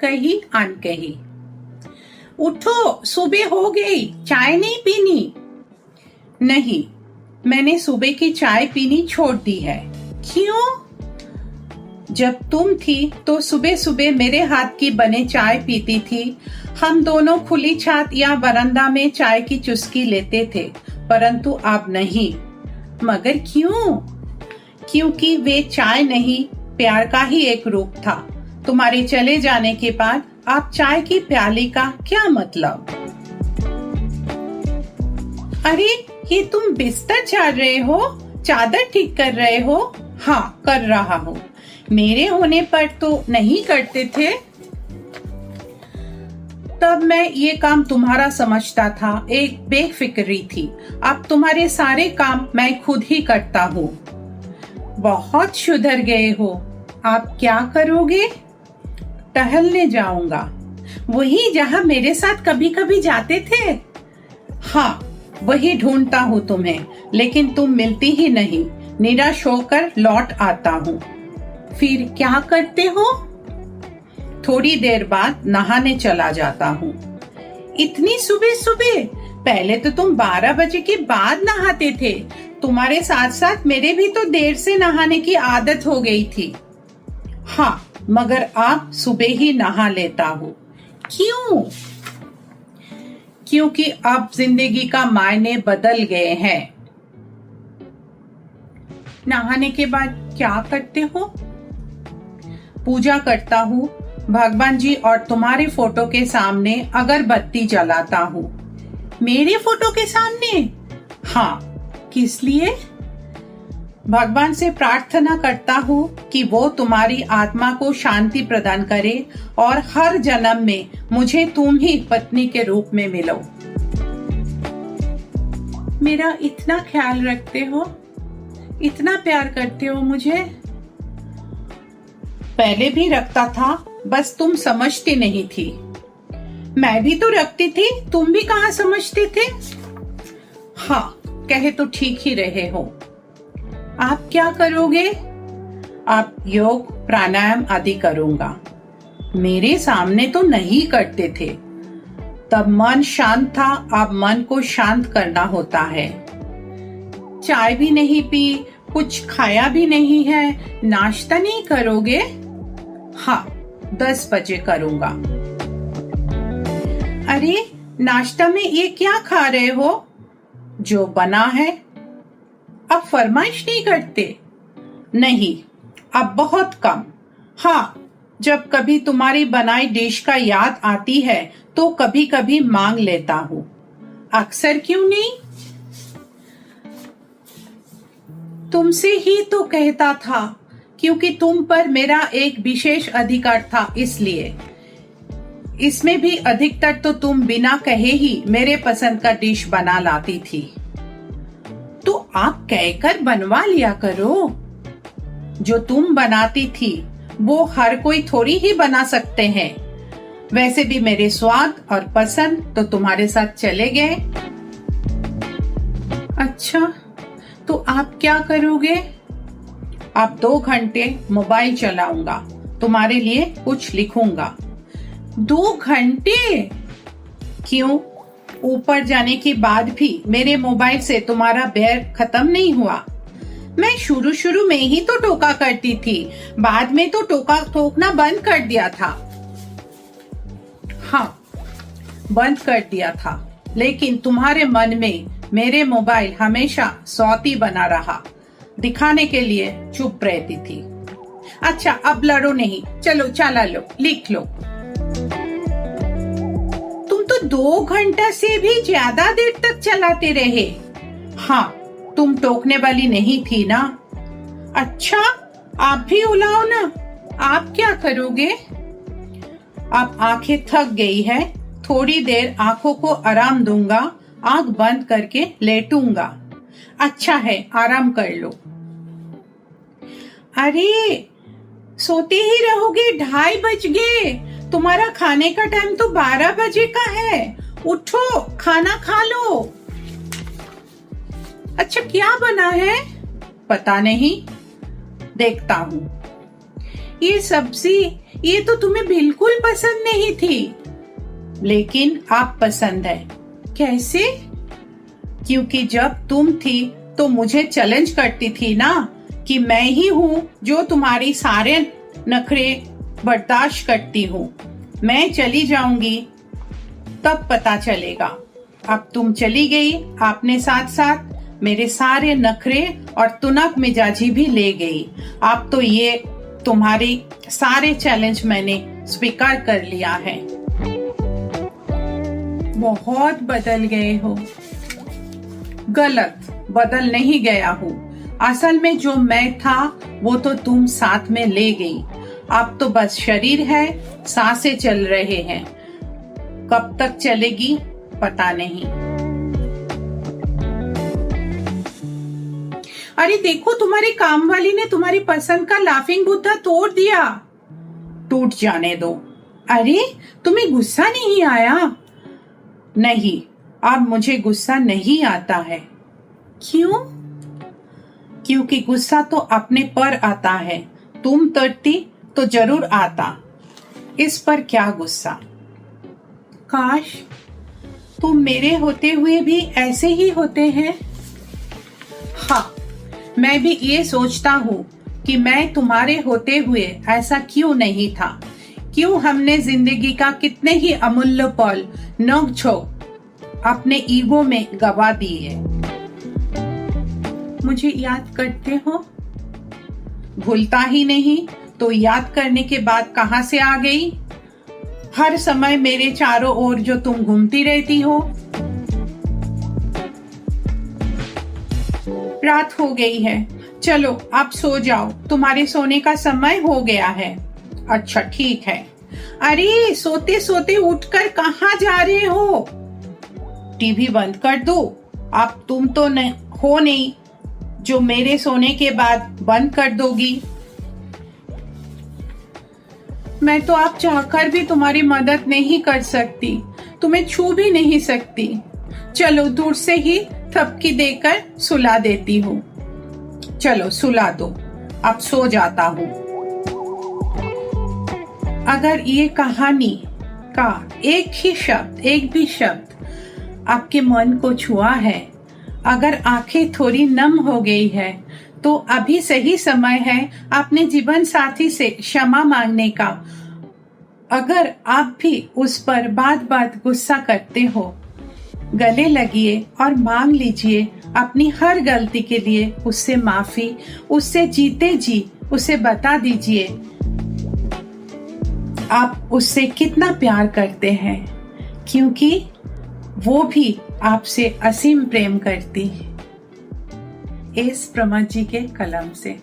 कही अनकही। उठो, सुबह हो गई, चाय नहीं पीनी? नहीं, मैंने सुबह की चाय पीनी छोड़ दी है। क्यों? जब तुम थी तो सुबह सुबह मेरे हाथ की बने चाय पीती थी। हम दोनों खुली छात या बरामदा में चाय की चुस्की लेते थे, परंतु अब नहीं। मगर क्यों? क्योंकि वे चाय नहीं, प्यार का ही एक रूप था। तुम्हारे चले जाने के बाद आप चाय की प्याली का क्या मतलब? अरे, ये तुम बिस्तर झाड़ रहे हो, चादर ठीक कर रहे हो? हाँ, कर रहा हूँ। मेरे होने पर तो नहीं करते थे। तब मैं ये काम तुम्हारा समझता था, एक बेफिक्री थी। अब तुम्हारे सारे काम मैं खुद ही करता हूँ। बहुत सुधर गए हो। आप क्या करोगे? टहलने जाऊंगा। वही जहाँ मेरे साथ कभी कभी जाते थे? हाँ, वही ढूंढता हूँ तुम्हें, लेकिन तुम मिलती ही नहीं। निराश होकर लौट आता हूँ। फिर क्या करते हो? थोड़ी देर बाद नहाने चला जाता हूँ। इतनी सुबह सुबह? पहले तो तुम 12 बजे के बाद नहाते थे। तुम्हारे साथ साथ मेरे भी तो देर से नहाने की आदत हो गई थी। हाँ, मगर अब सुबह ही नहा लेता हूँ। क्यों? क्योंकि अब जिंदगी का मायने बदल गए हैं। नहाने के बाद क्या करते हो? पूजा करता हूँ। भगवान जी और तुम्हारे फोटो के सामने अगरबत्ती जलाता हूँ। मेरे फोटो के सामने? हाँ, किस लिए? भगवान से प्रार्थना करता हूँ कि वो तुम्हारी आत्मा को शांति प्रदान करे और हर जन्म में मुझे तुम ही पत्नी के रूप में मिलो। मेरा इतना ख्याल रखते हो, इतना प्यार करते हो मुझे? पहले भी रखता था, बस तुम समझती नहीं थी। मैं भी तो रखती थी, तुम भी कहाँ समझते थे? हाँ, कहे तो ठीक ही रहे हो। आप क्या करोगे? आप योग प्राणायाम आदि करूंगा। मेरे सामने तो नहीं करते थे। तब मन शांत था, अब मन को शांत करना होता है। चाय भी नहीं पी, कुछ खाया भी नहीं है। नाश्ता नहीं करोगे? हाँ, 10 बजे करूंगा। अरे, नाश्ता में ये क्या खा रहे हो? जो बना है। अब फरमाइश नहीं करते? नहीं, अब बहुत कम। हाँ, जब कभी तुम्हारी बनाई डिश का याद आती है तो कभी कभी मांग लेता हूँ। अक्सर क्यों नहीं? तुमसे ही तो कहता था, क्योंकि तुम पर मेरा एक विशेष अधिकार था, इसलिए। इसमें भी अधिकतर तो तुम बिना कहे ही मेरे पसंद का डिश बना लाती थी। तो आप कहकर बनवा लिया करो। जो तुम बनाती थी वो हर कोई थोड़ी ही बना सकते हैं। वैसे भी मेरे स्वाद और पसंद तो तुम्हारे साथ चले गए। अच्छा, तो आप क्या करोगे? अब 2 घंटे मोबाइल चलाऊंगा, तुम्हारे लिए कुछ लिखूंगा। 2 घंटे? क्यों? ऊपर जाने के बाद भी मेरे मोबाइल से तुम्हारा बैर खत्म नहीं हुआ। मैं शुरू में ही तो टोका करती थी, बाद में तो टोका टोकना बंद कर दिया था। हाँ, बंद कर दिया था, लेकिन तुम्हारे मन में मेरे मोबाइल हमेशा सौती बना रहा। दिखाने के लिए चुप रहती थी। अच्छा, अब लड़ो नहीं, चलो चला लो, लिख लो। तुम तो 2 घंटा से भी ज्यादा देर तक चलाते रहे। हाँ, तुम टोकने वाली नहीं थी ना। अच्छा, आप भी उलाओ ना। आप क्या करोगे? अब आंखें थक गई है, थोड़ी देर आंखों को आराम दूंगा, आंख बंद करके लेटूंगा। अच्छा है, आराम कर लो। अरे, सोते ही रहोगे? 2:30 बज गए। तुम्हारा खाने का टाइम तो 12 बजे का है। उठो, खाना खा लो। अच्छा, क्या बना है? पता नहीं, देखता हूँ। ये सब्जी ये तो तुम्हें बिल्कुल पसंद नहीं थी। लेकिन आप पसंद है। कैसे? क्योंकि जब तुम थी तो मुझे चैलेंज करती थी ना कि मैं ही हूँ जो तुम्हारी सारे नखरे बर्दाश्त करती हूँ। मैं चली जाऊंगी तब पता चलेगा। अब तुम चली गई, आपने साथ साथ मेरे सारे नखरे और तुनक मिजाजी भी ले गई। अब तो ये तुम्हारे सारे चैलेंज मैंने स्वीकार कर लिया है। बहुत बदल गए हो। गलत, बदल नहीं गया हूँ। असल में जो मैं था वो तो तुम साथ में ले गई। अब तो बस शरीर है, सांसें चल रहे हैं। कब तक चलेगी पता नहीं। अरे देखो, तुम्हारी काम वाली ने तुम्हारी पसंद का लाफिंग बुद्धा तोड़ दिया। टूट जाने दो। अरे तुम्हें गुस्सा नहीं आया? नहीं, अब मुझे गुस्सा नहीं आता है। क्यों? क्योंकि गुस्सा तो अपने पर आता है। तुम तड़ती तो जरूर आता। इस पर क्या गुस्सा? काश तुम मेरे होते हुए भी ऐसे ही होते हैं। हाँ, मैं भी ये सोचता हूँ कि मैं तुम्हारे होते हुए ऐसा क्यों नहीं था। क्यों हमने जिंदगी का कितने ही अमूल्य पल नोक-झोंक अपने ईगो में गवा दिए। मुझे याद करते हो? भूलता ही नहीं तो याद करने के बाद कहां से आ गई? हर समय मेरे चारों ओर जो तुम घूमती रहती हो। रात हो गई है, चलो आप सो जाओ, तुम्हारे सोने का समय हो गया है। अच्छा ठीक है। अरे सोते सोते उठकर कहाँ जा रहे हो? टीवी बंद कर दो। अब तुम तो हो नहीं जो मेरे सोने के बाद बंद कर दोगी। मैं तो आप चाहकर भी तुम्हारी मदद नहीं कर सकती, तुम्हें छू भी नहीं सकती। चलो दूर से ही थपकी देकर सुला देती हूँ। चलो सुला दो, अब सो जाता हूँ। अगर ये कहानी का एक ही शब्द, एक भी शब्द आपके मन को छुआ है, अगर आंखें थोड़ी नम हो गई है, तो अभी सही समय है अपने जीवन साथी से क्षमा मांगने का। अगर आप भी उस पर बात बात गुस्सा करते हो, गले लगिए और मांग लीजिए अपनी हर गलती के लिए उससे माफी। उससे जीते जी उसे बता दीजिए आप उससे कितना प्यार करते हैं, क्योंकि वो भी आपसे असीम प्रेम करती है। एस प्रमथ जी के कलम से।